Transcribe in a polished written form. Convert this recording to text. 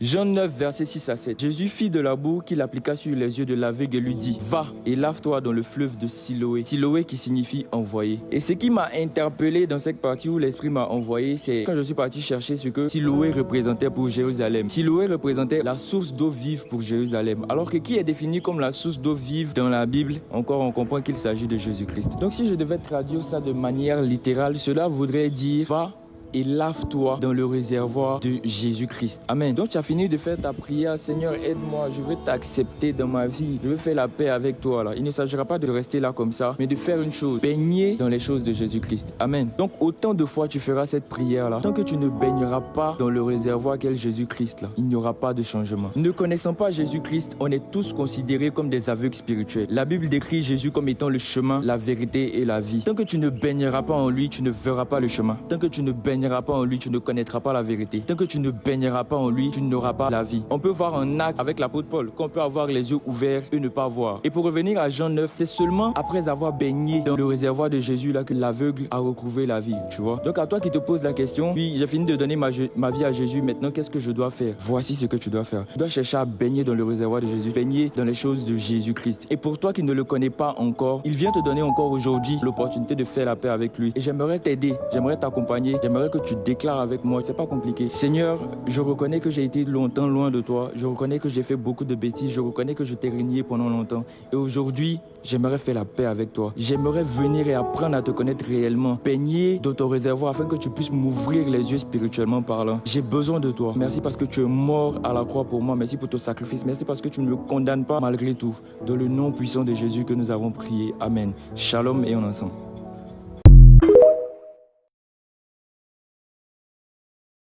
Jean 9, verset 6 à 7. Jésus fit de la boue qu'il appliqua sur les yeux de l'aveugle et lui dit, va et lave-toi dans le fleuve de Siloé. Siloé qui signifie envoyé. Et ce qui m'a interpellé dans cette partie où l'Esprit m'a envoyé, c'est quand je suis parti chercher ce que Siloé représentait pour Jérusalem. Siloé représentait la source d'eau vive pour Jérusalem. Alors que qui est défini comme la source d'eau vive dans la Bible? Encore on comprend qu'il s'agit de Jésus-Christ. Donc si je devais traduire ça de manière littérale, cela voudrait dire, va et lave-toi dans le réservoir de Jésus-Christ. Amen. Donc tu as fini de faire ta prière. Seigneur, aide-moi, je veux t'accepter dans ma vie. Je veux faire la paix avec toi. Là. Il ne s'agira pas de rester là comme ça, mais de faire une chose, baigner dans les choses de Jésus-Christ. Amen. Donc autant de fois tu feras cette prière-là, tant que tu ne baigneras pas dans le réservoir qu'est Jésus-Christ, là, il n'y aura pas de changement. Ne connaissant pas Jésus-Christ, on est tous considérés comme des aveugles spirituels. La Bible décrit Jésus comme étant le chemin, la vérité et la vie. Tant que tu ne baigneras pas en lui, tu ne verras pas le chemin. Tant que tu ne baigneras pas en lui, tu ne connaîtras pas la vérité. Tant que tu ne baigneras pas en lui, tu n'auras pas la vie. On peut voir un acte avec l'apôtre Paul, qu'on peut avoir les yeux ouverts et ne pas voir. Et pour revenir à Jean 9, c'est seulement après avoir baigné dans le réservoir de Jésus là que l'aveugle a retrouvé la vie, tu vois. Donc à toi qui te poses la question, oui, j'ai fini de donner ma vie à Jésus, maintenant qu'est-ce que je dois faire? Voici ce que tu dois faire. Tu dois chercher à baigner dans le réservoir de Jésus, baigner dans les choses de Jésus-Christ. Et pour toi qui ne le connais pas encore, il vient te donner encore aujourd'hui l'opportunité de faire la paix avec lui. Et j'aimerais t'aider, j'aimerais t'accompagner, j'aimerais que tu déclares avec moi, c'est pas compliqué. Seigneur, je reconnais que j'ai été longtemps loin de toi, je reconnais que j'ai fait beaucoup de bêtises, je reconnais que je t'ai régné pendant longtemps. Et aujourd'hui, j'aimerais faire la paix avec toi. J'aimerais venir et apprendre à te connaître réellement, baigner dans ton réservoir afin que tu puisses m'ouvrir les yeux spirituellement parlant. J'ai besoin de toi. Merci parce que tu es mort à la croix pour moi. Merci pour ton sacrifice. Merci parce que tu ne me condamnes pas malgré tout. Dans le nom puissant de Jésus que nous avons prié. Amen. Shalom et en ensemble.